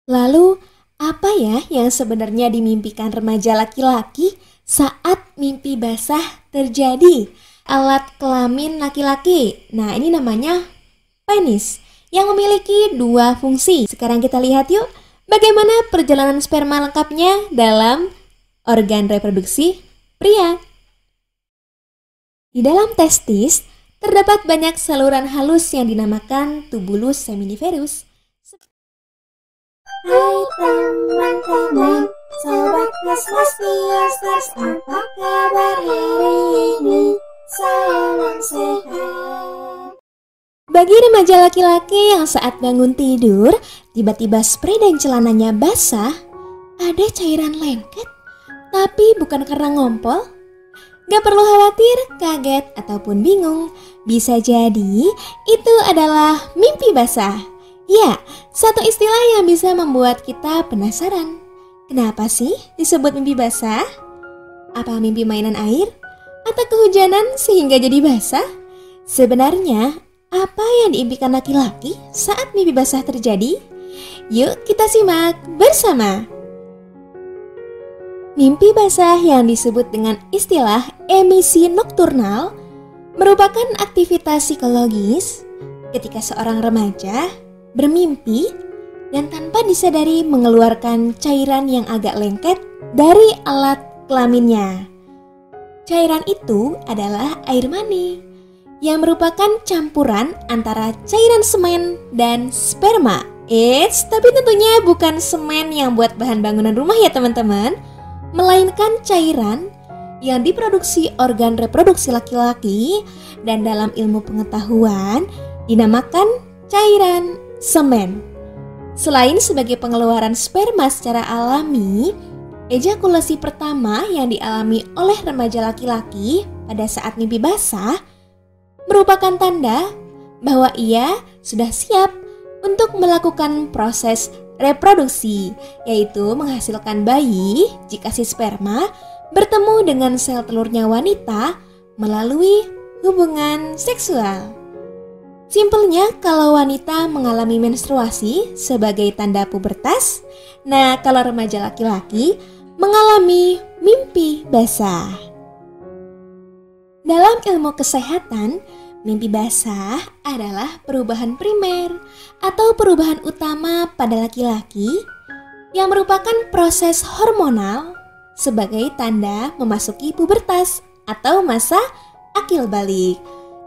Lalu, apa ya yang sebenarnya dimimpikan remaja laki-laki saat mimpi basah terjadi? Alat kelamin laki-laki. Nah, ini namanya penis yang memiliki dua fungsi. Sekarang kita lihat yuk bagaimana perjalanan sperma lengkapnya dalam organ reproduksi pria. Di dalam testis terdapat banyak saluran halus yang dinamakan tubulus seminiferus. Hai teman-teman, sobat Christmas Piasters, apa kabar hari ini? Salam sehat. Bagi remaja laki-laki yang saat bangun tidur, tiba-tiba spray dan celananya basah, ada cairan lengket, tapi bukan karena ngompol. Gak perlu khawatir, kaget, ataupun bingung. Bisa jadi itu adalah mimpi basah. Ya, satu istilah yang bisa membuat kita penasaran. Kenapa sih disebut mimpi basah? Apa mimpi mainan air? Atau kehujanan sehingga jadi basah? Sebenarnya, apa yang diimpikan laki-laki saat mimpi basah terjadi? Yuk kita simak bersama. Mimpi basah yang disebut dengan istilah emisi nokturnal merupakan aktivitas psikologis ketika seorang remaja bermimpi dan tanpa disadari mengeluarkan cairan yang agak lengket dari alat kelaminnya. Cairan itu adalah air mani yang merupakan campuran antara cairan semen dan sperma. Tapi tentunya bukan semen yang buat bahan bangunan rumah ya teman-teman, melainkan cairan yang diproduksi organ reproduksi laki-laki dan dalam ilmu pengetahuan dinamakan cairan semen. Selain sebagai pengeluaran sperma secara alami, ejakulasi pertama yang dialami oleh remaja laki-laki pada saat mimpi basah merupakan tanda bahwa ia sudah siap untuk melakukan proses reproduksi, yaitu menghasilkan bayi jika si sperma bertemu dengan sel telurnya wanita melalui hubungan seksual. Simpelnya, kalau wanita mengalami menstruasi sebagai tanda pubertas, nah kalau remaja laki-laki mengalami mimpi basah. Dalam ilmu kesehatan, mimpi basah adalah perubahan primer atau perubahan utama pada laki-laki yang merupakan proses hormonal sebagai tanda memasuki pubertas atau masa akil balik.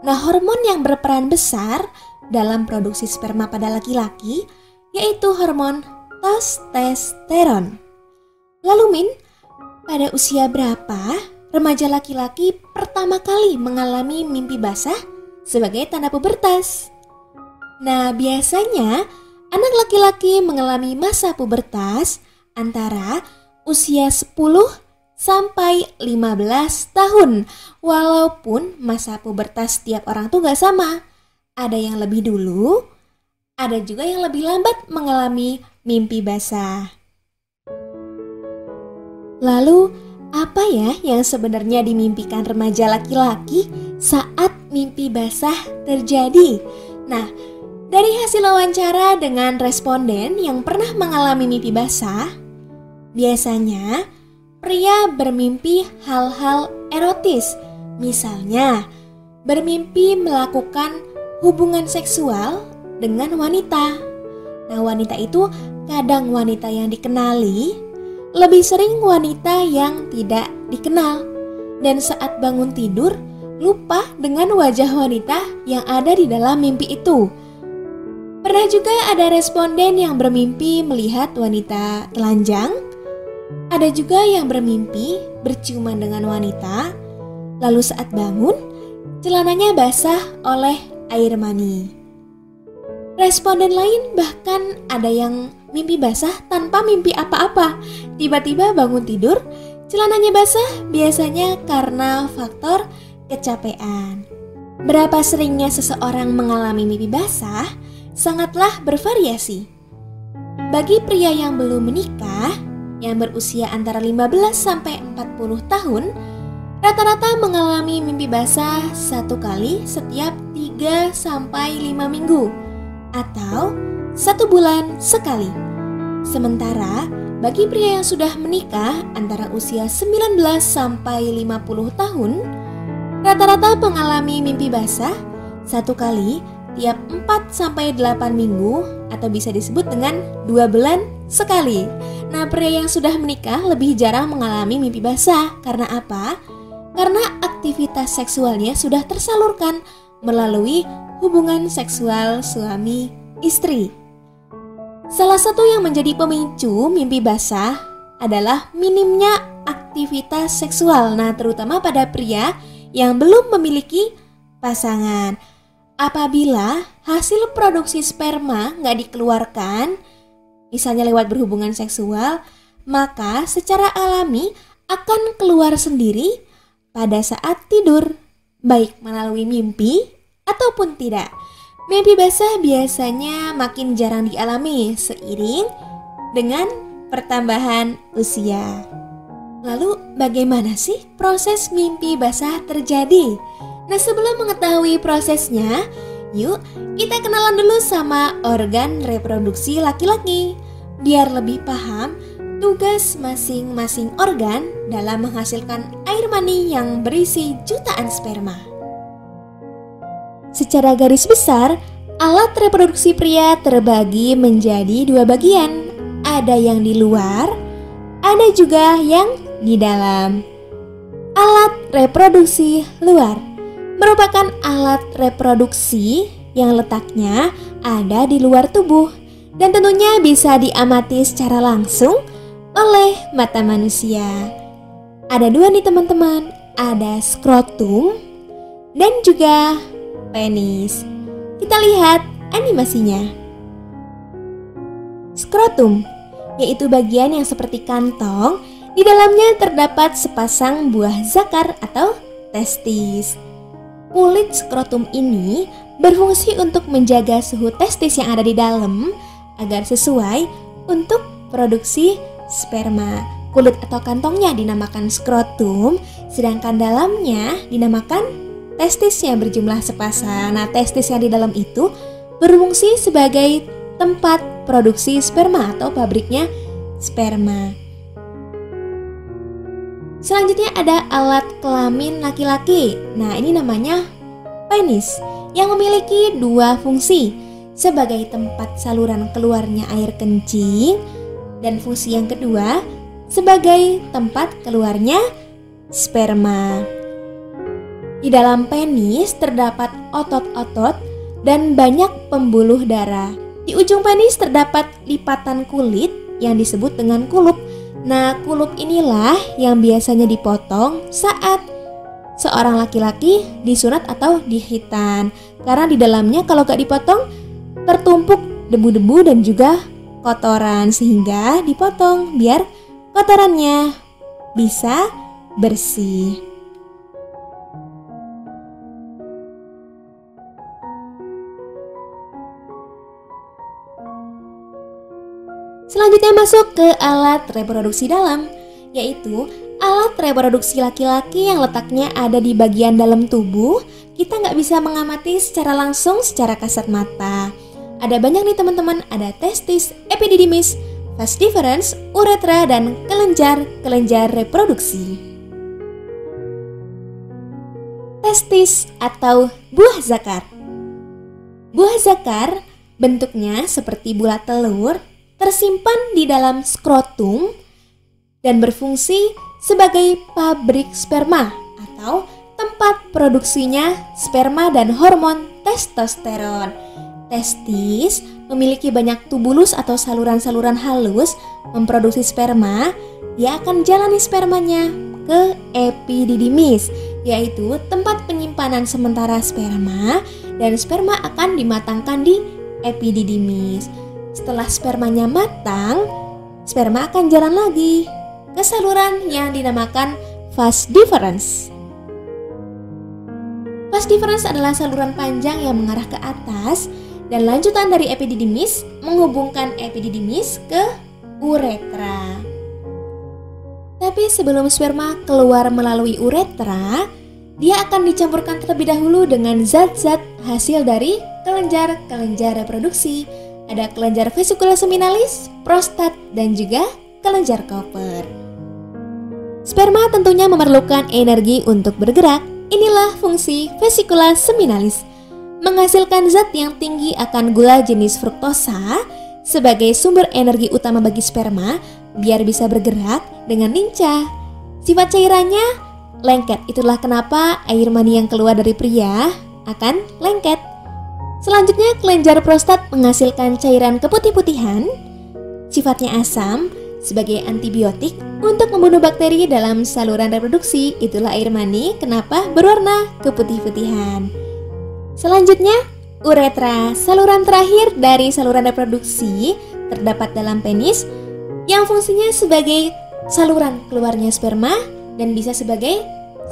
Nah, hormon yang berperan besar dalam produksi sperma pada laki-laki yaitu hormon testosteron. Lalu Min, pada usia berapa remaja laki-laki pertama kali mengalami mimpi basah sebagai tanda pubertas? Nah, biasanya anak laki-laki mengalami masa pubertas antara usia 10 sampai 15 tahun. Walaupun masa pubertas setiap orang tuh gak sama. Ada yang lebih dulu, ada juga yang lebih lambat mengalami mimpi basah. Lalu, apa ya yang sebenarnya dimimpikan remaja laki-laki saat mimpi basah terjadi? Nah, dari hasil wawancara dengan responden yang pernah mengalami mimpi basah, biasanya pria bermimpi hal-hal erotis. Misalnya, bermimpi melakukan hubungan seksual dengan wanita. Nah, wanita itu kadang wanita yang dikenali, lebih sering wanita yang tidak dikenal. Dan saat bangun tidur, lupa dengan wajah wanita yang ada di dalam mimpi itu. Pernah juga ada responden yang bermimpi melihat wanita telanjang. Ada juga yang bermimpi berciuman dengan wanita, lalu saat bangun, celananya basah oleh air mani. Responden lain bahkan ada yang mimpi basah tanpa mimpi apa-apa. Tiba-tiba bangun tidur, celananya basah biasanya karena faktor kecapean. Berapa seringnya seseorang mengalami mimpi basah sangatlah bervariasi. Bagi pria yang belum menikah, yang berusia antara 15 sampai 40 tahun, rata-rata mengalami mimpi basah 1 kali setiap 3 sampai 5 minggu atau 1 bulan sekali. Sementara bagi pria yang sudah menikah antara usia 19 sampai 50 tahun, rata-rata mengalami mimpi basah 1 kali tiap 4 sampai 8 minggu atau bisa disebut dengan 2 bulan sekali. Nah, pria yang sudah menikah lebih jarang mengalami mimpi basah. Karena apa? Karena aktivitas seksualnya sudah tersalurkan melalui hubungan seksual suami istri. Salah satu yang menjadi pemicu mimpi basah adalah minimnya aktivitas seksual. Nah, terutama pada pria yang belum memiliki pasangan. Apabila hasil produksi sperma nggak dikeluarkan, misalnya lewat berhubungan seksual, maka secara alami akan keluar sendiri pada saat tidur, baik melalui mimpi ataupun tidak. Mimpi basah biasanya makin jarang dialami seiring dengan pertambahan usia. Lalu bagaimana sih proses mimpi basah terjadi? Nah, sebelum mengetahui prosesnya, yuk kita kenalan dulu sama organ reproduksi laki-laki biar lebih paham tugas masing-masing organ dalam menghasilkan air mani yang berisi jutaan sperma. Secara garis besar, alat reproduksi pria terbagi menjadi 2 bagian. Ada yang di luar, ada juga yang di dalam. Alat reproduksi luar merupakan alat reproduksi yang letaknya ada di luar tubuh dan tentunya bisa diamati secara langsung oleh mata manusia. Ada 2 nih teman-teman, ada skrotum dan juga penis. Kita lihat animasinya. Skrotum yaitu bagian yang seperti kantong, di dalamnya terdapat sepasang buah zakar atau testis. Kulit skrotum ini berfungsi untuk menjaga suhu testis yang ada di dalam agar sesuai untuk produksi sperma. Kulit atau kantongnya dinamakan skrotum, sedangkan dalamnya dinamakan testis yang berjumlah sepasang. Nah, testis yang di dalam itu berfungsi sebagai tempat produksi sperma atau pabriknya sperma. Selanjutnya ada alat kelamin laki-laki. Nah, ini namanya penis yang memiliki 2 fungsi sebagai tempat saluran keluarnya air kencing dan fungsi yang kedua sebagai tempat keluarnya sperma. Di dalam penis terdapat otot-otot dan banyak pembuluh darah. Di ujung penis terdapat lipatan kulit yang disebut dengan kulup. Nah, kulup inilah yang biasanya dipotong saat seorang laki-laki disunat atau dihitan. Karena di dalamnya kalau gak dipotong tertumpuk debu-debu dan juga kotoran, sehingga dipotong biar kotorannya bisa bersih. Selanjutnya masuk ke alat reproduksi dalam, yaitu alat reproduksi laki-laki yang letaknya ada di bagian dalam tubuh. Kita nggak bisa mengamati secara langsung secara kasat mata. Ada banyak nih teman-teman, ada testis, epididymis, vas deferens, uretra, dan kelenjar reproduksi. Testis atau buah zakar. Buah zakar bentuknya seperti bulat telur, tersimpan di dalam skrotum dan berfungsi sebagai pabrik sperma atau tempat produksinya sperma dan hormon testosteron. Testis memiliki banyak tubulus atau saluran-saluran halus memproduksi sperma. Dia akan jalani spermanya ke epididymis, yaitu tempat penyimpanan sementara sperma, dan sperma akan dimatangkan di epididymis. Setelah spermanya matang, sperma akan jalan lagi ke saluran yang dinamakan vas deferens. Vas deferens adalah saluran panjang yang mengarah ke atas dan lanjutan dari epididymis menghubungkan epididymis ke uretra. Tapi sebelum sperma keluar melalui uretra, dia akan dicampurkan terlebih dahulu dengan zat-zat hasil dari kelenjar reproduksi. ada kelenjar vesicula seminalis, prostat, dan juga kelenjar Cooper. Sperma tentunya memerlukan energi untuk bergerak. Inilah fungsi vesicula seminalis, menghasilkan zat yang tinggi akan gula jenis fruktosa sebagai sumber energi utama bagi sperma biar bisa bergerak dengan lincah. Sifat cairannya lengket, itulah kenapa air mani yang keluar dari pria akan lengket. Selanjutnya, kelenjar prostat menghasilkan cairan keputih-putihan, sifatnya asam sebagai antibiotik untuk membunuh bakteri dalam saluran reproduksi. Itulah air mani kenapa berwarna keputih-putihan. Selanjutnya, uretra, saluran terakhir dari saluran reproduksi terdapat dalam penis yang fungsinya sebagai saluran keluarnya sperma dan bisa sebagai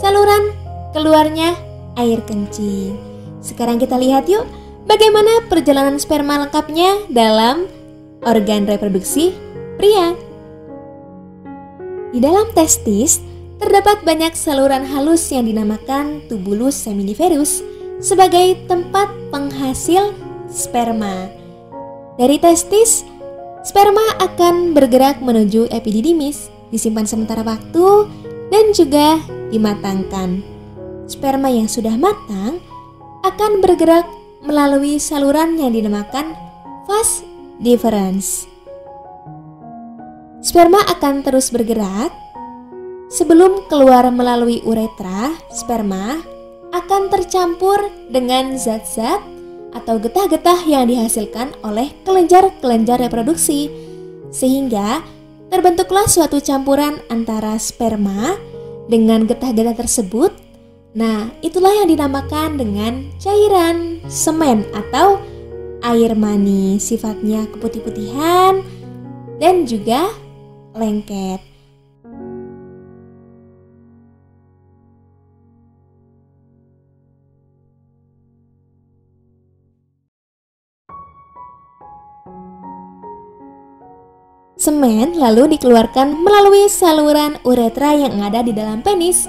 saluran keluarnya air kencing. Sekarang kita lihat yuk bagaimana perjalanan sperma lengkapnya dalam organ reproduksi pria. Di dalam testis terdapat banyak saluran halus yang dinamakan tubulus seminiferus sebagai tempat penghasil sperma. Dari testis, sperma akan bergerak menuju epididymis, disimpan sementara waktu, dan juga dimatangkan. Sperma yang sudah matang akan bergerak melalui saluran yang dinamakan vas deferens. Sperma akan terus bergerak. Sebelum keluar melalui uretra, sperma akan tercampur dengan zat-zat atau getah-getah yang dihasilkan oleh kelenjar-kelenjar reproduksi, sehingga terbentuklah suatu campuran antara sperma dengan getah-getah tersebut. Nah, itulah yang dinamakan dengan cairan semen atau air mani. Sifatnya keputih-putihan dan juga lengket. Semen lalu dikeluarkan melalui saluran uretra yang ada di dalam penis.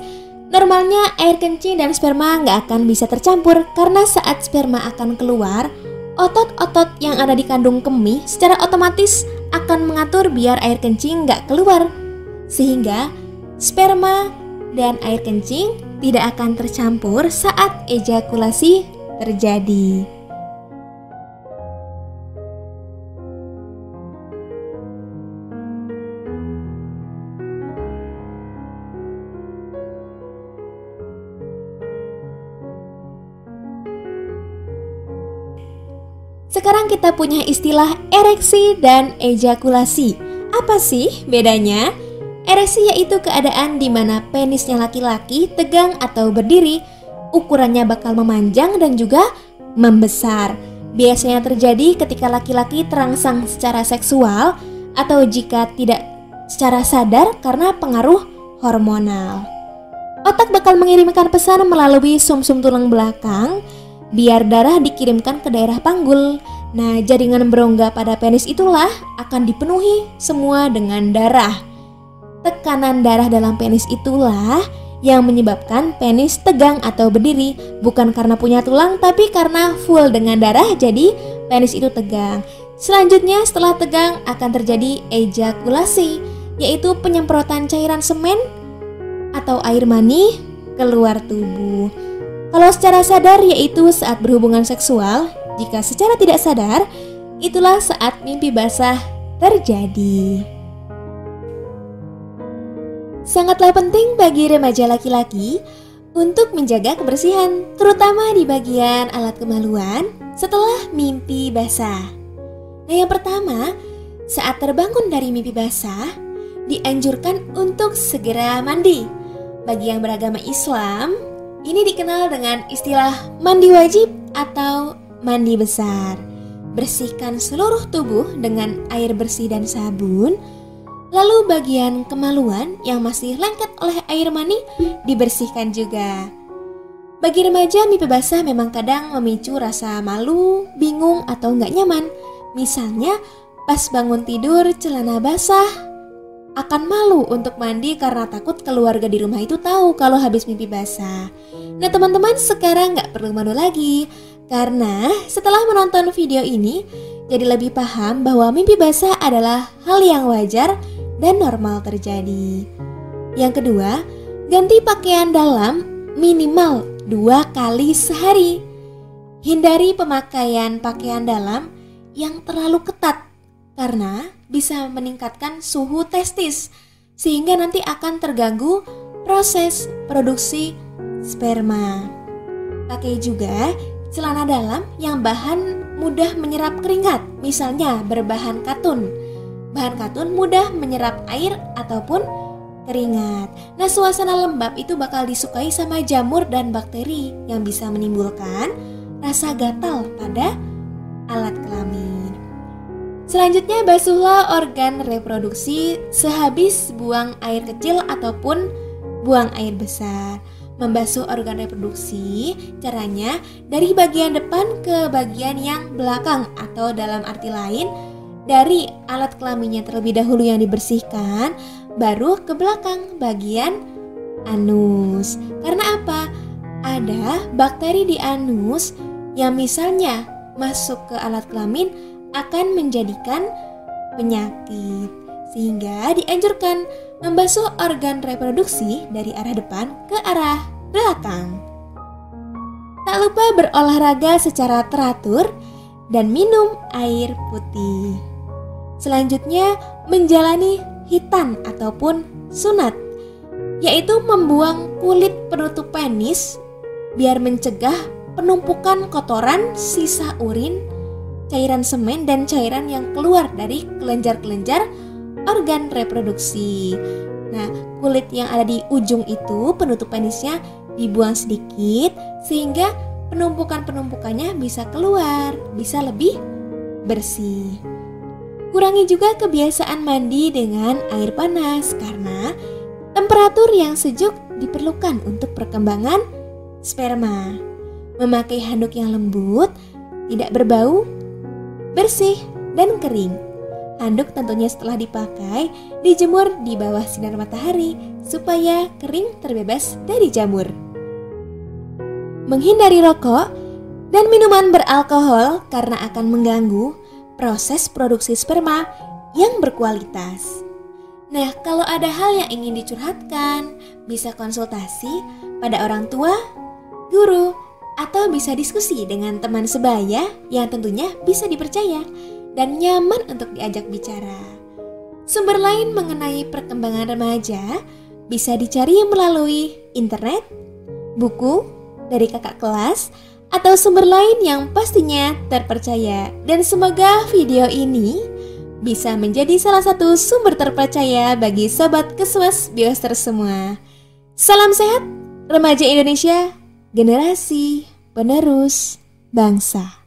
Normalnya air kencing dan sperma nggak akan bisa tercampur karena saat sperma akan keluar, otot-otot yang ada di kandung kemih secara otomatis akan mengatur biar air kencing nggak keluar, sehingga sperma dan air kencing tidak akan tercampur saat ejakulasi terjadi. Sekarang kita punya istilah ereksi dan ejakulasi. Apa sih bedanya? Ereksi yaitu keadaan di mana penisnya laki-laki tegang atau berdiri, ukurannya bakal memanjang dan juga membesar. Biasanya terjadi ketika laki-laki terangsang secara seksual atau jika tidak secara sadar karena pengaruh hormonal. Otak bakal mengirimkan pesan melalui sumsum tulang belakang biar darah dikirimkan ke daerah panggul. Nah, jaringan berongga pada penis itulah akan dipenuhi semua dengan darah. Tekanan darah dalam penis itulah yang menyebabkan penis tegang atau berdiri, bukan karena punya tulang tapi karena full dengan darah jadi penis itu tegang. Selanjutnya setelah tegang akan terjadi ejakulasi, yaitu penyemprotan cairan semen atau air mani keluar tubuh. Kalau secara sadar yaitu saat berhubungan seksual, jika secara tidak sadar itulah saat mimpi basah terjadi. Sangatlah penting bagi remaja laki-laki untuk menjaga kebersihan, terutama di bagian alat kemaluan setelah mimpi basah. Nah, yang pertama, saat terbangun dari mimpi basah, dianjurkan untuk segera mandi. Bagi yang beragama Islam, ini dikenal dengan istilah mandi wajib atau mandi besar. Bersihkan seluruh tubuh dengan air bersih dan sabun. Lalu bagian kemaluan yang masih lengket oleh air mani dibersihkan juga. Bagi remaja, mimpi basah memang kadang memicu rasa malu, bingung, atau nggak nyaman. Misalnya pas bangun tidur celana basah, akan malu untuk mandi karena takut keluarga di rumah itu tahu kalau habis mimpi basah. Nah teman-teman, sekarang nggak perlu malu lagi, karena setelah menonton video ini, jadi lebih paham bahwa mimpi basah adalah hal yang wajar dan normal terjadi. Yang kedua, ganti pakaian dalam minimal 2 kali sehari. Hindari pemakaian pakaian dalam yang terlalu ketat karena bisa meningkatkan suhu testis sehingga nanti akan terganggu proses produksi sperma. Pakai juga celana dalam yang bahan mudah menyerap keringat, misalnya berbahan katun. Bahan katun mudah menyerap air ataupun keringat. Nah, suasana lembab itu bakal disukai sama jamur dan bakteri yang bisa menimbulkan rasa gatal pada alat kelamin. Selanjutnya, basuhlah organ reproduksi sehabis buang air kecil ataupun buang air besar. Membasuh organ reproduksi caranya dari bagian depan ke bagian yang belakang, atau dalam arti lain dari alat kelaminnya terlebih dahulu yang dibersihkan, baru ke belakang bagian anus. Karena apa? Ada bakteri di anus yang misalnya masuk ke alat kelamin akan menjadikan penyakit, sehingga dianjurkan membasuh organ reproduksi dari arah depan ke arah belakang. Tak lupa berolahraga secara teratur dan minum air putih. Selanjutnya, menjalani khitan ataupun sunat, yaitu membuang kulit penutup penis biar mencegah penumpukan kotoran, sisa urin, cairan semen, dan cairan yang keluar dari kelenjar-kelenjar organ reproduksi. Nah, kulit yang ada di ujung itu, penutup penisnya, dibuang sedikit sehingga penumpukan-penumpukannya bisa keluar, bisa lebih bersih. Kurangi juga kebiasaan mandi dengan air panas karena temperatur yang sejuk diperlukan untuk perkembangan sperma. Memakai handuk yang lembut, tidak berbau, bersih, dan kering. Handuk tentunya setelah dipakai dijemur di bawah sinar matahari supaya kering terbebas dari jamur. Menghindari rokok dan minuman beralkohol karena akan mengganggu proses produksi sperma yang berkualitas. Nah, kalau ada hal yang ingin dicurhatkan, bisa konsultasi pada orang tua, guru, atau bisa diskusi dengan teman sebaya yang tentunya bisa dipercaya dan nyaman untuk diajak bicara. Sumber lain mengenai perkembangan remaja bisa dicari melalui internet, buku dari kakak kelas, atau sumber lain yang pastinya terpercaya. Dan semoga video ini bisa menjadi salah satu sumber terpercaya bagi sobat Keswas Bioster semua. Salam sehat, remaja Indonesia, generasi penerus bangsa.